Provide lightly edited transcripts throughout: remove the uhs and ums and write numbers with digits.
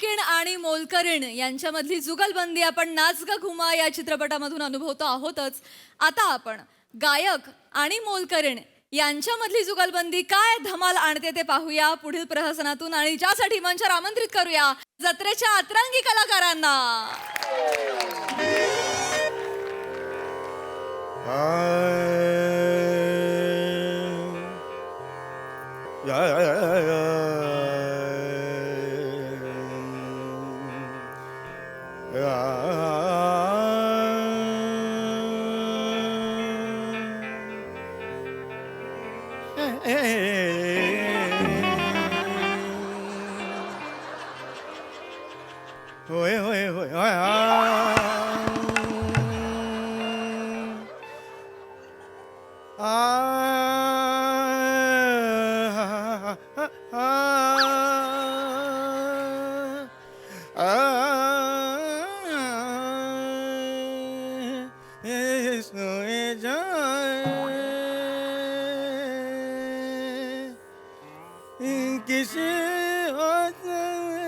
चामकीण आणि मोलकरीण यांच्यामधली जुगलबंदी आपण नाच ग घुमा या चित्रपटामधून अनुभवतो आहोतच. आता आपण गायक आणि मोलकरीण यांच्यामधली जुगलबंदी काय धमाल आणते ते पाहूया पुढील प्रहसनातून, आणि ज्यासाठी मंचावर आमंत्रित करूया जत्रेच्या अतरंगी कलाकारांना. होय होय होय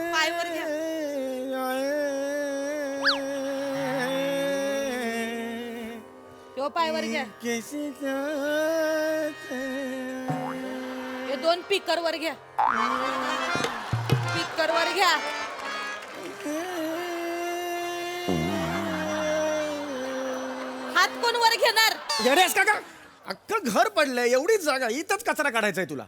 पायवर घ्या. तो पायवर घ्या. हे दोन पिकर वर घ्या. पिकर वर घ्या. हात कोण वर घेणार? येड्यास काका, अख्खं घर पडलंय, एवढीच जागा, इथंच कचरा काढायचा आहे तुला.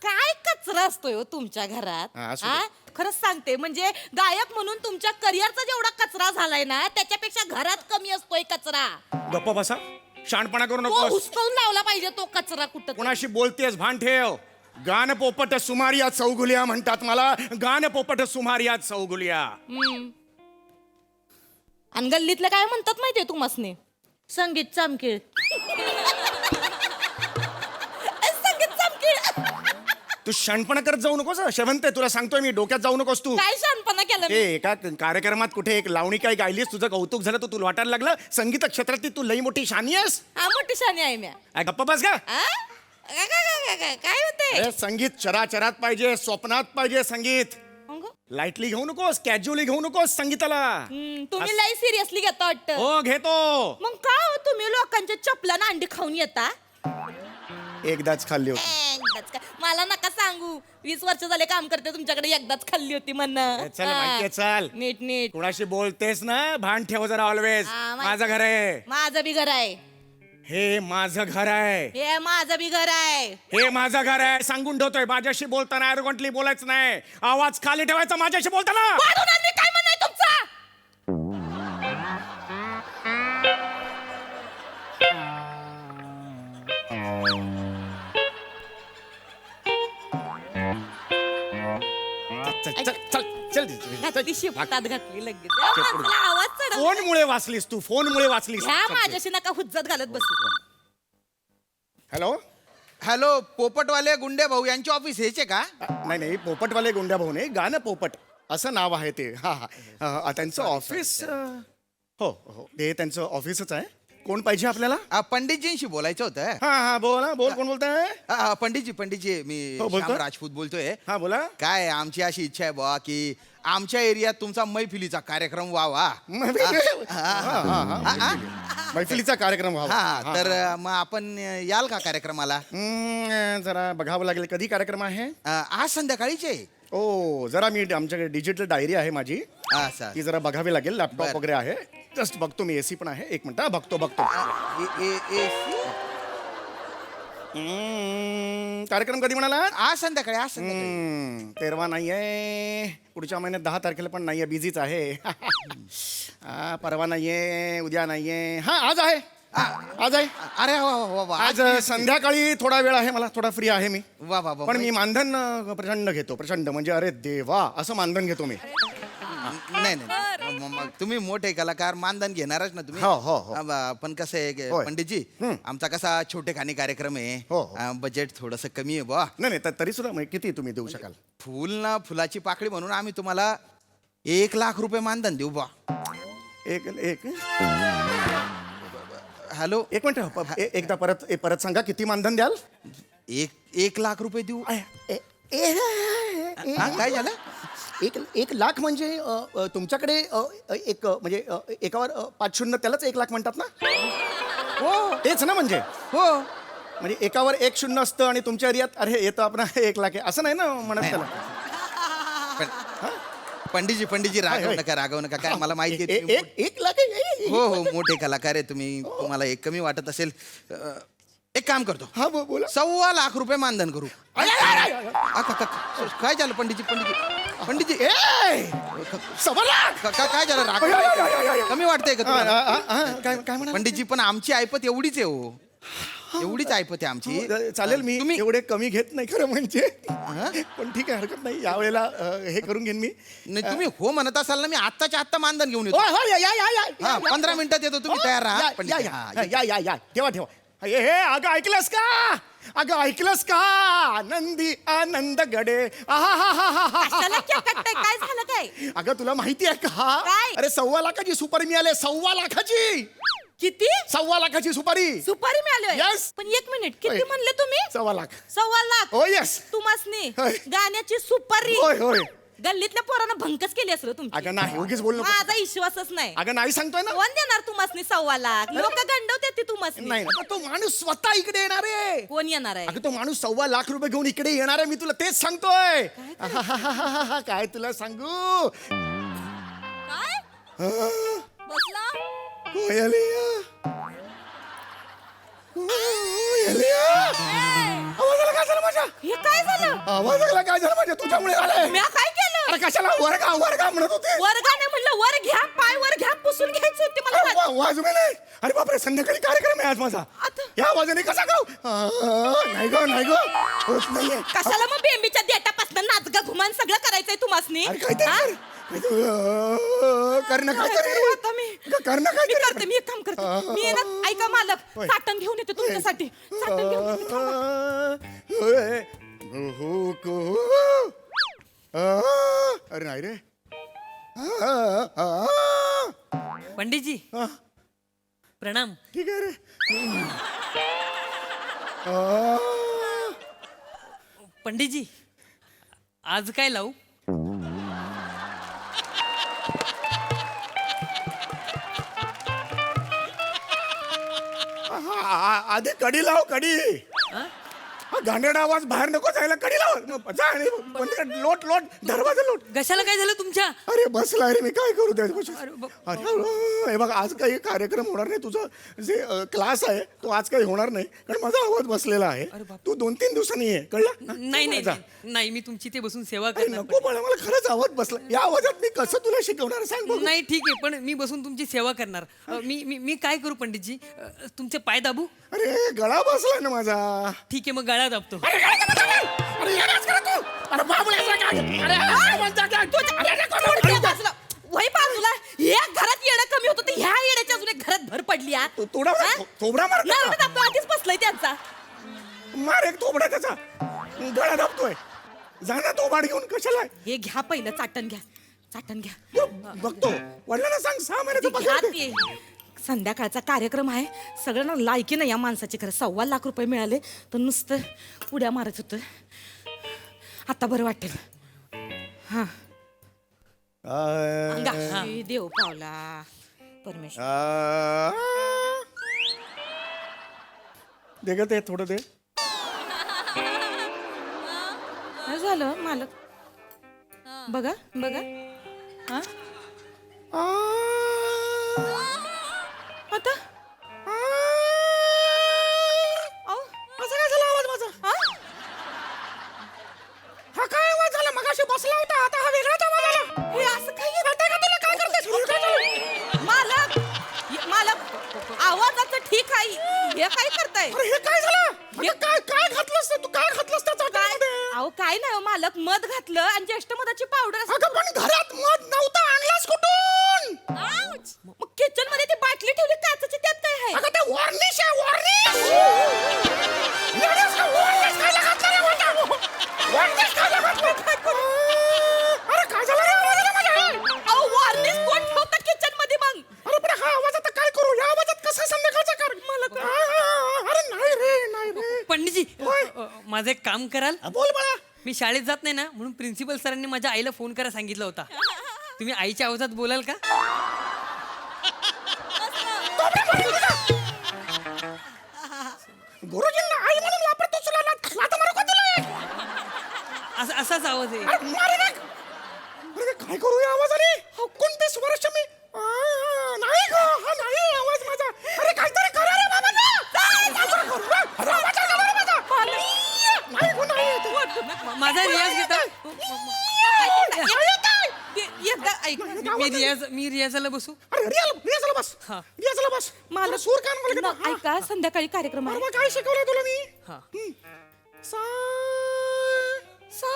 काय कचरा असतोय हो तुमच्या घरात? हा, असू हा? खरंच सांगते, म्हणजे गायक म्हणून तुमच्या करिअरचा जेवढा कचरा झालाय ना, त्याच्यापेक्षा घरात कमी असतोय कचरा. गप्पा बसा, शाणपणा करू तो नकोस. हुसकावून लावला पाहिजे तो कचरा कुठं. कोणाशी बोलतेस भान ठेव. गान पोपट सुमारिया चौगुलिया म्हणतात मला. गान पोपट सुमारिया चौगुलिया. आणि गल्लीतलं काय म्हणतात माहितीये तुम्हासने? संगीत चामकीळ. संगीत चामकीळ. तू शाणपणा करत जाऊ नकोस. शेवंत आहे, तुला सांगतोय मी, डोक्यात जाऊ नकोस तू. काय शानपणा केलं मी? एका कार्यक्रमात कुठे एक लावणी काय गायलीस, तुझं कौतुक झालं, तुला वाटायला लागलं संगीत क्षेत्रातली तू लई मोठी शानी आहेस. हा, मोठी शानी आहे मी. गप्पा बस का. काय होते? अरे संगीत चराचरात पाहिजे, स्वप्नात पाहिजे संगीत. लाईटली घेऊ नकोस, कॅज्युअली घेऊ नकोस संगीताला. तुम्ही लई सिरियसली घेता वाटतं. हो घेतो. मग का हो तुम्ही लोकांच्या चपलानं अंडी खाऊन येता? एकदाच खाल्ली होती. एकदाच का? मला नका सांगू, 20 वर्ष झाले काम करते तुमच्याकडे, एकदाच खाल्ली होती म्हणणं. चल माहितीये, चल. नीट नीट. कोणाशी बोलतेस ना, भान ठेव जरा ऑलवेज. हा, माहिती. माझं घर आहे. माझं बी घर आहे. हे माझं घर आहे. हे माझं बी घर आहे. हे माझं घर आहे. सांगून ठेवतोय, माझ्याशी बोलताना ॲरोगंटली बोलायचं नाही. आवाज खाली ठेवायचा माझ्याशी बोलताना. वाढून आणली काय म्हणणं आहे तुमचं? चल चल चल घातली चल. शिपटात घातली लगेच. माणसाला आवाज चढवला. फोनमुळे वाचलीस तू, फोनमुळे वाचलीस. ह्या माझ्याशी नका हुज्जत घालत बसू. हॅलो. हॅलो, पोपटवाले गुंडे भाऊ यांचे ऑफिस हेच आहे का? नाही नाही, पोपटवाले गुंड्या भाऊ नाही, गाणं पोपट असं नाव आहे ते. हा हा, त्यांचं ऑफिस. हो हो, ते त्यांचं ऑफिसच आहे. कोण पाहिजे आपल्याला? पंडितजींशी बोलायचं होतं. हा हा, बोला बोल. कोण बोलताय? पंडितजी मी हो, बोलतो. श्याम राजपूत बोलतोय. हा बोला. काय आमची अशी इच्छा आहे बुवा की आमच्या एरियात तुमचा मैफिलीचा कार्यक्रम व्हावा. मैफिलीचा कार्यक्रम व्हावा. हा, तर मग आपण याल का कार्यक्रमाला? जरा बघावं लागेल, कधी कार्यक्रम आहे? आज संध्याकाळीचे. ओ, जरा मी आमच्याकडे डिजिटल डायरी आहे माझी, असं. ती जरा बघावी लागेल. लॅपटॉप बरं. वगैरे आहे. जस्ट बघतो मी, एसी पण आहे. एक मिनिट, बघतो. कार्यक्रम कधी म्हणाला? आज संध्याकाळी. 13 नाहीये, पुढच्या महिन्यात 10 तारखेला पण नाहीये, बिझीच आहे. परवा नाहीये, उद्या नाहीये. हा, आज आहे. आज आहे. अरे वा वा वा. आज संध्याकाळी थोडा वेळ आहे मला, थोडा फ्री आहे मी. वा वा वा. पण मी मानधन प्रचंड घेतो, प्रचंड म्हणजे अरे देवा असं मानधन घेतो मी. नाही मग तुम्ही मोठे कलाकार, मानधन घेणारच ना तुम्ही. हो, हो, हो. पण कसं आहे होय. पंडितजी, आमचा कसा छोटे खाणी कार्यक्रम हो, आहे, हो. बजेट थोडस कमी आहे बुवा. नाही नाही, तरी सुद्धा म्हणजे किती तुम्ही देऊ शकाल? फुल ना फुलाची पाकळी म्हणून आम्ही तुम्हाला 1 लाख रुपये मानधन देऊ बुवा. एक एक हॅलो, एक मिनिट, एकदा परत सांगा, किती मानधन द्याल? 1 लाख रुपये देऊ. हा, काय झालं? एक लाख म्हणजे तुमच्याकडे एक म्हणजे एकावर 5 शून्य त्यालाच 1 लाख म्हणतात ना? हो तेच ना म्हणजे हो म्हणजे एकावर 1 शून्य असतं आणि तुमच्या एरियात अरे येतं आपण 1 लाख आहे असं नाही ना म्हणत त्याला. पंडितजी रागवू नका काय मला माहिती आहे तुम्ही 1 लाख आहे. हो हो मोठे कलाकार आहे तुम्ही तुम्हाला एक कमी वाटत असेल एक काम करतो हा बोला. 1.25 लाख रुपये मानधन करू I, I, I, I, I. काय झालं पंडितजी ए, 1.25 लाख. काय झालं राग I, I, I, I, I. कमी वाटतंय का तुम्हाला काय म्हणा पंडितजी पण आमची ऐपत एवढीच आहे हो एवढीच ऐपत आहे आमची चालेल मी तुम्ही एवढे कमी घेत नाही खरं म्हणजे पण ठीक आहे हरकत नाही यावेळेला हे करून घेईन मी. नाही तुम्ही हो म्हणत असाल ना मी आत्ताच्या आत्ता मानधन घेऊन येतो हो, हो, या. हा 15 मिनिटात येतो तुम्ही तयार राहा या, पंडितजी. या, हा, या. ठेवा हे अगं ऐकलंस का आनंदी आनंद गडे कशाला खेकटताय? काय झालं काय? अगं तुला माहिती आहे का काय? अरे 1.25 लाखाची सुपारी मिळाली 1.25 लाखाची किती 1.25 लाखाची सुपारी सुपारी मिळाली? Yes. पण एक मिनिट किती होय. म्हणले तुम्ही? 1.25 लाख 1.25 लाख हो येस तुम्हासनी होय. गाण्याची सुपारी होय गल्लीतल्या पोरांना भंकच केली असेल तुमची. अगं नाही उगीच बोल नको माझा विश्वासच नाही. अगं नाही सांगतोय ना कोण देणार तुम्हासनी 1.25 लाख? लोक गंडवते ती तुम्हासनी. नाही ना, तो माणूस स्वतः इकडे येणार आहे कोण येणार आहे? अगं तो माणूस 1.25 लाख रुपये घेऊन इकडे येणार आहे मी तुला तेच सांगतोय काय तुला सांगू काय बसला आवाजाला काय झालं माझ्या हे काय झालं? आवाजाला काय झालं माझ्या तुझ्यामुळे झालंय म्या काय केलं? अरे कशाला वर्गा म्हणत होते वर्गाने म्हणलं वर घ्या, पाय वर घ्या, पुसून घ्यायचं होते मला. वाजवे नाही अरे बापरे संध्याकाळी कार्यक्रम आहे आज माझा आता- या आवाजाने कसा गाव नाही ग होत नाहीये कशाला मग बेंबीच्या देटापासून नाचगा घुमान सगळं करायचंय तुम्हासनी? अरे काय ते हा? करणं काय काय करू आता मी? करणं काय मी करते, मी एक काम करते. मी आहे ना, ऐका मालक, होय. साठण घेऊन येते तुमच्यासाठी. साठण घेऊन येते, थांबा. अरे नाही रे पंडितजी हा, प्रणाम. ठीक आहे रे पंडितजी आज काय लावू? आधी कडी लाव कडी हा? हा घाणेरडा आवाज बाहेर नको जायला कडी लाव जा आणि बंद कर. लोट दरवाजा लोट कशाला काय झालं तुमच्या? अरे बसला रे मी काय करू त्याच्या अरे बाप. अरे हे बघ आज काही कार्यक्रम होणार नाही तुझं जे क्लास आहे तो आज काही होणार नाही कारण माझा आवाज बसलेला आहे अरे बाप. तू 2-3 दिवसांनी ये कळलं नाही जा. नाही मी तुमची ते बसून सेवा अरे करणार. नको मला खरंच आवाज बसला या आवाजात मी कसं तुला शिकवणार सांग बघू. नाही ठीक आहे पण मी बसून तुमची सेवा करणार. मी काय करू पंडितजी? तुमचे पाय दाबू? अरे गळा बसला ना माझा ठीक आहे मग गळा दाबतो. अरे गळा दाबा, दाबा. अरे येडाच का तू? अरे बाबूला काय? अरे म्हणता काय? पुढच्या बाजूला. वही बाजूला. या घरात येडं कमी होतं तर ह्या येड्याच्या अजून एक घरात भर पडली हा? थोडा हा? थोबडा मार नाही म्हणत आपण आधीच बसलाय त्यांचा. मार एक थोबडा त्याचा गळा दाबतोय जाना थोबाड घेऊन कशाला हे घ्या पहिलं चाटण घ्या. बघतो वडिलांना सांग 6 महिन्याचं ते घ्या पगार दे. ते. संध्याकाळचा कार्यक्रम आहे सगळ्यांना लायकी ना या माणसाची खरं 1.25 लाख रुपये मिळाले तर नुसतं उड्या मारत होतं. आता बरं वाटेल. हा अंगा देव पावला परमेश्वर. दे ग ते थोडं दे काय झालं मालक? बघा हा आता अहो, असं काय झालं आवाज माझा हा? हा काय आवाज झाला मगाशी बसला होता आता हा वेगळाच आवाज आला हे असं काय येतंय का तुला? काय करतेस? मालक आवाजाचं ठीक आहे. हे काय करताय? अरे हे काय झालं म्हणजे काय घातलंस तू काय घातलंस त्या चाटणीमध्ये? अहो काय नाही हो मालक, मध घातलं आणि ज्येष्ठ मधाची पावडर. अगं पण घरात मध नव्हता आणलास कुठून? मग किचन मध्ये ती बाटली ठेवली काचची, त्यात काय आहे? अगं ते वॉर्निश आहे वॉर्निश वॉर्निश खायला घातलं रे माझ्या वॉर्निश खायला घातलं. अरे काय झालं रे आवाजाला माझ्या? अहो वॉर्निश कोण ठेवतं किचन मध्ये मग? अरे पण हा आवाज आता काय करू या आवाजात कसं संध्याकाळचा कर अरे नाही रे पंडितजी माझं एक काम कराल? बोल बाळा मी शाळेत जात नाही ना म्हणून प्रिन्सिपल सरांनी माझ्या आईला फोन करायला सांगितलं होता. तुम्ही आईच्या आवाजात बोलाल का? गुरुजींना आई म्हणून वापरतो तुला लाथा मारू का तुला? असाच आवाज आहे. अरे काय करू या आवाजाने? कोणते वर्ष मी नाही ग, हा नाही आवाज माझा. अरे काहीतरी करा रे बाबा ना. अरे आवाज आला रे माझा. नाही गो, नाही येत. माझा रियाज घेता. एकदा ऐक मी रियाजाला बसू. अरे रियाला बस. हा. रियाला बस. मला सूर कान मला न, ऐका संध्याकाळी कार्यक्रम आहे. काय शिकवलंय तुला मी? हा. सा सा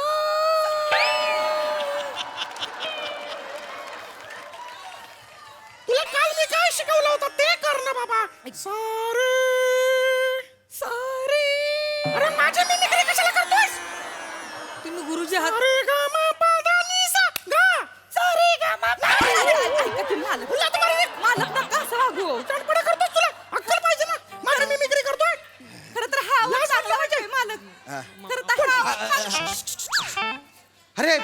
तुला काल मी काय शिकवलं होतं ते कर ना बाबा. सारे सारे अरे माझी मिमिक्री कशाला करतोयस? तुम्ही गुरुजी हात. अरे गा मा पा दा नी सा गा सारे गा मा पा. ऐका तुम्ही मालक नका असं वागू. चटपटा करतोस तुला अक्कल पाहिजे ना. माझी मिमिक्री करतोय. खरं तर हा आवाज चांगला वाटतोय मालक. खरं तर हा आवाज अरे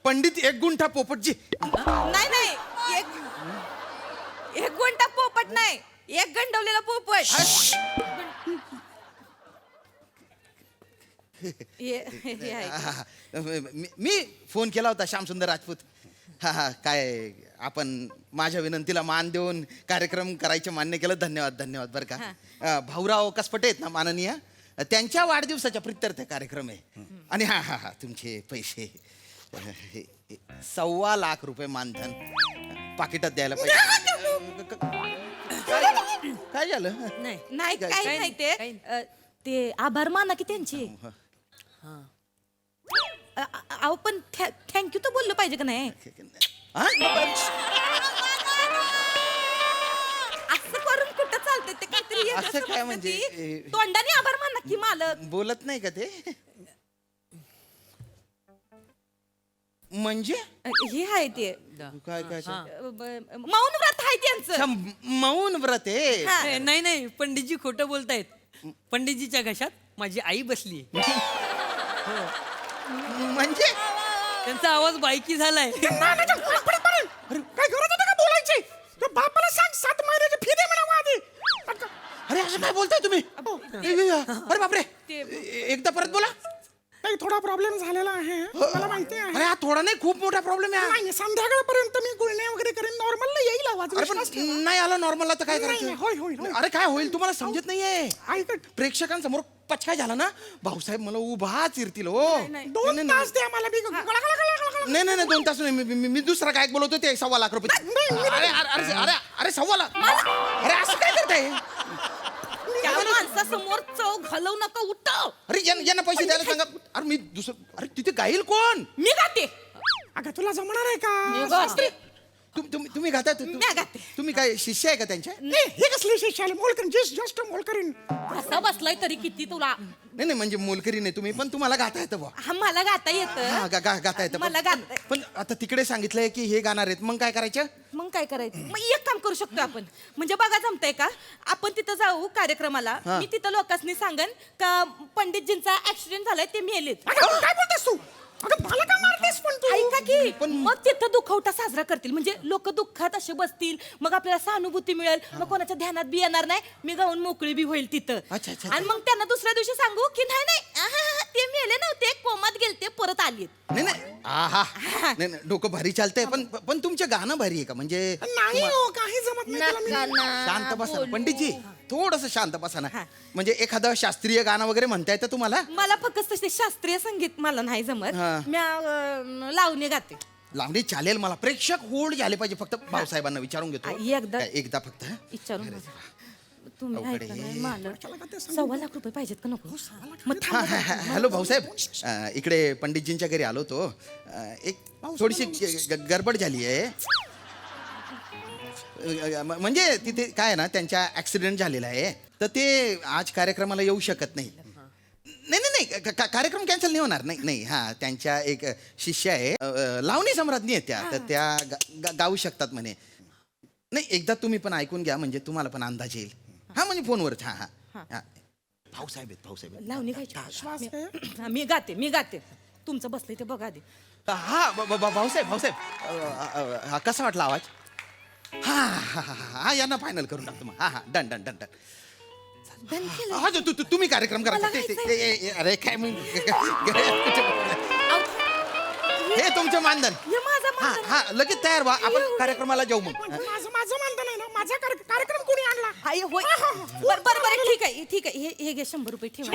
पंडित एक गुंठा पोपटजी. नाही एक गुंठा पोपट नाही, एक गंडवलेला पोपट. हे आहे. मी फोन केला होता श्यामसुंदर राजपूत. हा काय आपण माझ्या विनंतीला मान देऊन कार्यक्रम करायचे मान्य केलं. धन्यवाद बरं का. भाऊराव कसपटे आहेत ना माननीय, त्यांच्या वाढदिवसाच्या प्रित्यर्थ कार्यक्रम आहे. आणि हा तुमचे पैसे 1.25 लाख रुपये मानधन पाकिटात द्यायला पाहिजे. काय झालं? नाही काही नाही ते आभार माना की त्यांचे. अहो पण थँक्यू तर बोललं पाहिजे का नाही? हा? असं करून कुठं चालतंय ते काहीतरी वेगळं असं काय समजतं म्हणजे, ती. तोंडाने आभार माना की मालक. बोलत नाही का ते? म्हणजे हे आहे ते काय मौन व्रत आहे त्यांचं. अच्छा, मौन व्रत आहे. हा. नाही पंडितजी खोटं बोलतायत. पंडितजीच्या घशात माझी आई बसली. म्हणजे त्यांचा आवाज बायकी झालाय. अरे काय गरज होती का बोलायची? त्या बापाला सांग 7 महिन्याची फी दे म्हणावं आधी. अरे असं काय बोलताय तुम्ही? अरे बापरे, एकदा परत बोला. नाही थोडा प्रॉब्लेम झालेला आहे मला माहिती आहे. अरे हा थोडा नाही, खूप मोठा प्रॉब्लेम आहे. नाही संध्याकाळपर्यंत मी गुळणे वगैरे करेन. नॉर्मलला येईल आवाज. अरे पण विश्वास ठेवा. नाही आला नॉर्मलला तर काय नाही, करायचं? होय. अरे काय होईल तुम्हाला समजत नाहीये. ऐकत प्रेक्षकांसमोर पचकाय झाला ना, भाऊसाहेब मला उभा चिरतील. हो 2 तास द्या मला. मी नाही 2 तास नाही. मी दुसरा काय बोलवतो ते 1.25 लाख रुपये. अरे अरे अरे अरे 1.25 लाख. अरे असं काय करताय? त्या माणसासमोर चव घालवू नका. उठ. अरे यांना पैसे द्यायला सांगा. अरे मी अरे तिथे गाईल कोण? मी गाते. अगं तुला जमणार आहे मी का? गाते. तुम्ही गाता? मी गाते. तुम्ही काय शिष्य आहे का त्यांच्या? हे कसले शिष्याले मोलकरीन जस्ट मोलकरीन. कसा बसलाय तरी किती तुला? नाही म्हणजे मोलकरी नाही तुम्ही, पण तुम्हाला गाता येतं बुवा. हा मला गाता हा, येतं. गाता येतं. मला गाता. पण आता तिकडे सांगितलंय की हे गाणार आहेत, मग काय करायचं? मग काय करायचं? मग एक काम करू शकतो आपण. म्हणजे बघा जमतंय का? आपण तिथं जाऊ कार्यक्रमाला. हा. मी तिथं लोकांनी सांगन का पंडितजींचा ऍक्सिडेंट झालाय, ते मेलेत. अगं काय बोलतेस तू? अगं मला का मारतेस पण तू? ऐका की मग तिथं दुखवटा साजरा करतील. म्हणजे लोक दुःखात असे बसतील. मग आपल्याला सहानुभूती मिळेल. मग कोणाच्या ध्यानात बी येणार नाही. मी गाऊन मोकळी बी होईल तिथं. अच्छा. आणि मग त्यांना दुसऱ्या दिवशी सांगू की नाही ते मेले नव्हते, कोमात गेलते, परत आले. नाही आहा नाही डोकं भारी चालतंय. पण तुमचं गाणं भारी आहे का? म्हणजे नाही हो काही जमत नाही त्याला. मी शांत बसा ना पंडितजी, थोडस शांत बसा ना. म्हणजे एखादं शास्त्रीय गाणं वगैरे म्हणता येतं तुम्हाला? मला फक्त तसे शास्त्रीय संगीत मला नाही जमत. हा. मी लावणी गाते. लावणी चालेल मला. प्रेक्षक होल्ड झाले पाहिजे. फक्त भाऊसाहेबांना विचारून घेतो. एकदा फक्त. विचारून बघा. तुम्ही अवघड ऐका आहे. नाही, मालक 1.25 लाख रुपये पाहिजेत का नको? मग हा, थांबा. हॅलो भाऊसाहेब, इकडे पंडितजींच्या घरी आलो तो. एक थोडीशी गडबड झाली आहे. म्हणजे तिथे काय आहे ना, त्यांच्या ऍक्सिडेंट झालेला आहे, तर ते आज कार्यक्रमाला येऊ शकत नाही. नाही कार्यक्रम कॅन्सल नाही होणार. नाही हा त्यांच्या एक शिष्य आहे, लावणी सम्राज्ञी आहेत त्या, तर त्या गाऊ शकतात म्हणे. नाही एकदा तुम्ही पण ऐकून घ्या, म्हणजे तुम्हाला पण अंदाज येईल. हा म्हणजे फोनवरच. हा भाऊसाहेब आहेत. लावणी गायची श्वास घे. मी गाते तुमचं बसलंय ते बघा आधी. हा भाऊसाहेब हा कसा वाटला आवाज? हा यांना फायनल करून टाकतो मग. हा डन. डन केलं. हा तुम्ही कार्यक्रम करा. मला अरे काय हे तुमचं मानधन. हे माझं मानधन. हा लगेच तयार व्हा, आपण कार्यक्रमाला जाऊ मग. माझं मानधन आहे ना, माझा कार्यक्रम कोणी आणला? आई होय बरं ठीक आहे हे घे 100 रुपये ठेवा.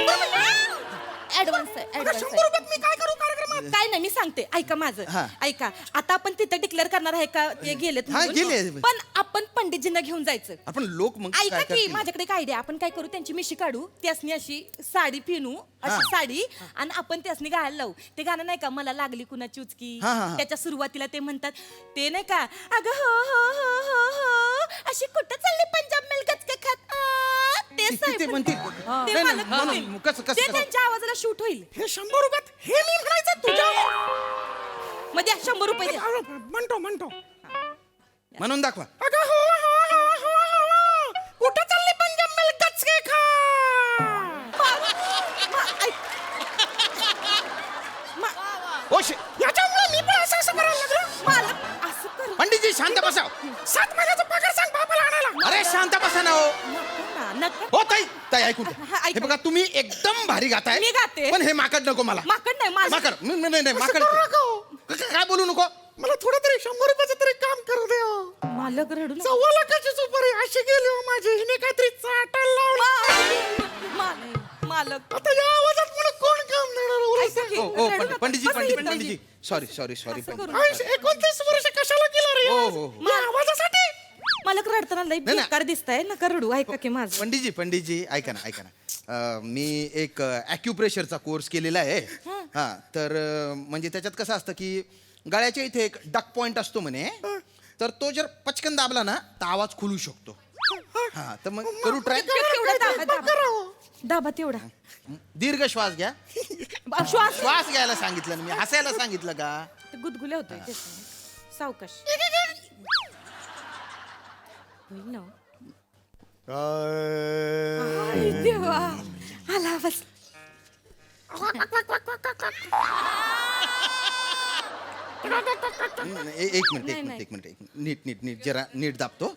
ऍडव्हान्स आहे अगं, ऍडव्हान्स 100 रुपयात मी काय करू कार्यक्रमात? काय नाही मी सांगते ऐका माझं. हा. ऐका आता आपण तिथं डिक्लेअर करणार आहे का ते गेलेत हा, म्हणून? गेले. पण आपण पंडितजींना घेऊन जायचं. आपण लोक मग ऐका काय की करतील? माझ्याकडे एक आयडिया. आपण काय करू त्यांची मिशी काढू त्यासनी अशी साडी पिनू अशी साडी आणि आपण त्यासनी गायला लावू. ते गाणं नाही का मला लागली कुणाची उचकी हा. त्याच्या सुरुवातीला ते म्हणतात ते नाही का अगं हो अशी कुठं चालली पंजाब मिल्कच का खात ते ते साहेब. म्हणतील. ते नाही, मला- म्हणून कसं ते त्यांच्या आवाजाला शूट होईल. हे 100 रुपयात हे मी म्हणायचं तुझ्या मध्ये 100 रुपये द्या. म्हणतो म्हणून दाखवा. अगं हो कुठं चालली पंजाब मिल्क गचके खा? याच्यामुळे मी पण असं करायला लागलो. मला असं कर पंडितजी शांत बसाव. 7 महिन्याचा पगार सांग बाबाला आणायला. अरे शांत बसा ना हो. नका. हो ताई ऐकून घ्या. हा, ऐका. हे बघा तुम्ही एकदम भारी गाताय. मी गाते. पण हे माकड नको मला. माकड नाही माझं. माकड नाही माकड. करू नका हो. काय बोलू नको. मला थोडं तरी 100 रुपयाचं तरी काम करू दे हो. मालक रडू नका. 1.25 लाखाची सुपारी अशी गेली हो माझी. हिने काहीतरी चाटायला लावला. मालक आता या आवाजात मला कोण काम देणार हो? ऐका की, ओ रडू नका. पंडितजी बसा इथं. पंडितजी सॉरी असं करू. 29 वर्ष कशाला केलं रे? हो. या आवाजासाठी मालक रडताना लई नाही. बेकार दिसताय नका रडू. ऐका की माझं पंडितजी ऐका ना. मी एक ॲक्युप्रेशरचा कोर्स केलेला आहे. हा तर म्हणजे त्याच्यात कसं असतं की गळ्याच्या इथे एक डक पॉइंट असतो म्हणे. तर तो जर पचकन दाबला ना तर आवाज खुलू शकतो. हा तर मग करू ट्राय. तेवढा दाबा तेवढा दीर्घ श्वास घ्या. श्वास श्वास घ्यायला सांगितलं ना मी. हसायला सांगितलं का? ते गुदगुल्या होतोय ते. सावकाश होईल ना. आई देवा आला बस. एक मिनिट नीट जरा नीट दाबतो.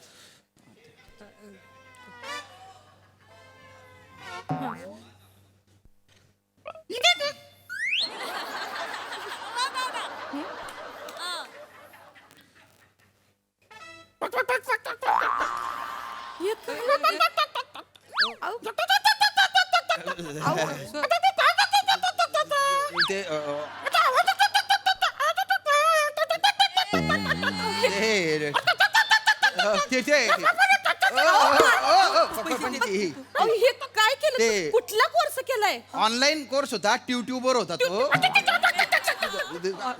हे काय? ते पंडितजी अहो, हे काय केलं ते- तू? कुठला कोर्स केलाय? ऑनलाईन कोर्स होता. ट्यूबवर होता तो.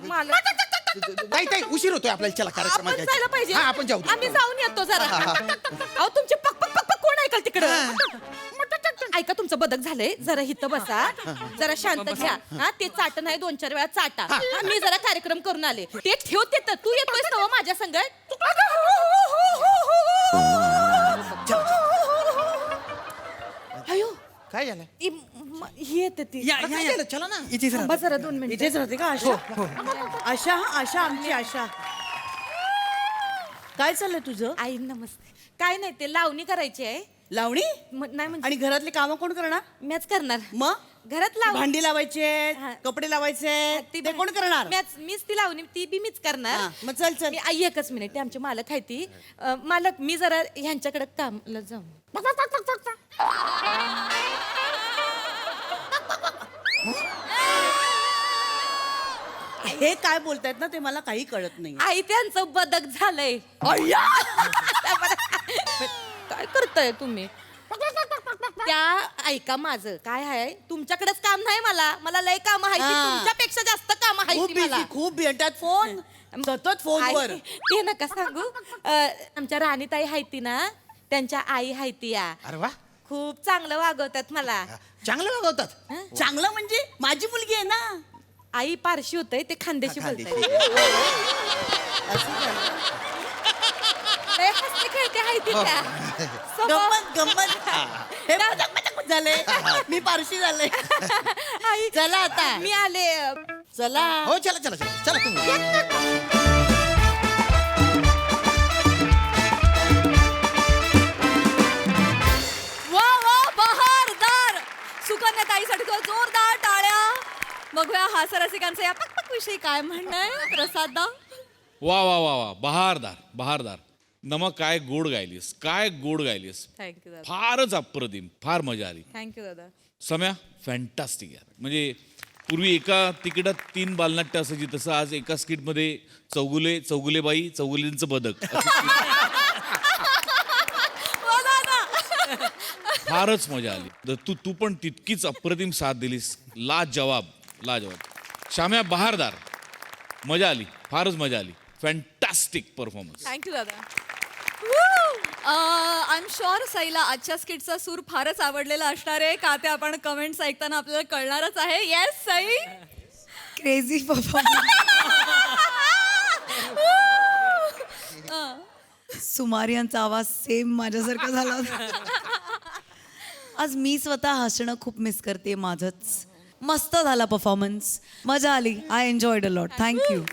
मालक ताई उशीर होतोय आपल्याला. चला कार्यक्रमात आपण जायला पाहिजे. हा आपण जाऊ. आम्ही जाऊन येतो जरा. अहो तुमचे पक पक पक पक कोण ऐकल तिकडं? ऐका तुमचं बदक झालंय जरा हिथं बसा. जरा शांत घ्या. हा ते चाट नाही 2-4 वेळा चाटा. हा, मी जरा कार्यक्रम करून आले. ते ठेवते तर तू येतोयस ना हो माझ्या संग. अयो काय झालं? ही येते ती. या काय झालं? चला ना. थांबा जरा 2 मिनिट. इथेच राहते का आशा? आशा आशा आमची आशा. काय चाललंय तुझं? आई नमस्ते. काय नाही ते लावणी करायची आहे. लावणी? नाही म्हणजे आणि घरातले काम कोण करणार? मॅच करणार. मग घरात लावणी भांडी लावायचे हा. कपडे लावायचे ते कोण करणार? मीच ती लावणी ती बी मीच करणार. हा, मग चल चल. मी आई एकच मिनिट ते आमचे मालक आहे ती. मालक मी जरा ह्यांच्याकडे कामला जाऊ. हे काय बोलतायत ना ते मला काही कळत नाही. आई त्यांचं बदक झालंय. काय करताय तुम्ही? त्या ऐका माझं काय आहे तुमच्याकडेच काम नाही मला लय काम आहे हा. तुमच्यापेक्षा जास्त काम खूप आहे मला. busy, खूप भेटतात फोन सतत फोनवर. आई, ते नका सांगू. आमच्या राणीताई हायती ना त्यांच्या आई हायती या अरे वा खूप चांगलं वागवतात मला. चांगलं वागवतात. चांगलं म्हणजे माझी मुलगी आहे ना. आई पारशी होतय ते खानदेशी बोलताय. लय हसते खेळते हायती त्या. स्वभाव- गंमत गंमत. हे बघ, झाले मी पारशी झाले चला आता मी आले चला हो चला चला चला चला तुम्ही वा वा बहारदार सुकन्या ताईसाठी तो जोरदार टाळ्या. बघूया हास्यरसिकांचं या पकपक विषयी काय म्हणणं आहे प्रसाददा. वा वा वा वा बहारदार बहारदार नमक काय गोड गायलीस काय गोड गायलीस थँक्यू दादा फारच अप्रतिम फार मजा आली थँक्यू दादा सम्या फॅन्टास्टिक यार म्हणजे पूर्वी एका तिकिटात 3 बालनाट्य असायची तसं आज एका स्किटमध्ये चौगुलेबाई चौगुलेंचं बदक बघा ना. फारच मजा आली तर तू पण तितकीच अप्रतिम साथ दिलीस लाजवाब श्याम्या बहारदार मजा आली फारच मजा आली फॅन्टास्टिक परफॉर्मन्स थँक्यू दादा आय एम शुअर साईला आजच्या स्किटचा सूर फारच आवडलेला असणार आहे का ते आपण कमेंट्स ऐकताना आपल्याला कळणारच आहे. येस साई. क्रेझी परफॉर्मन्स सुमार यांचा आवाज सेम माझ्यासारखा झाला होता. आज मी स्वतः हसणं खूप मिस करते माझंच. मस्त झाला परफॉर्मन्स मजा आली. I enjoyed a lot. Thank you.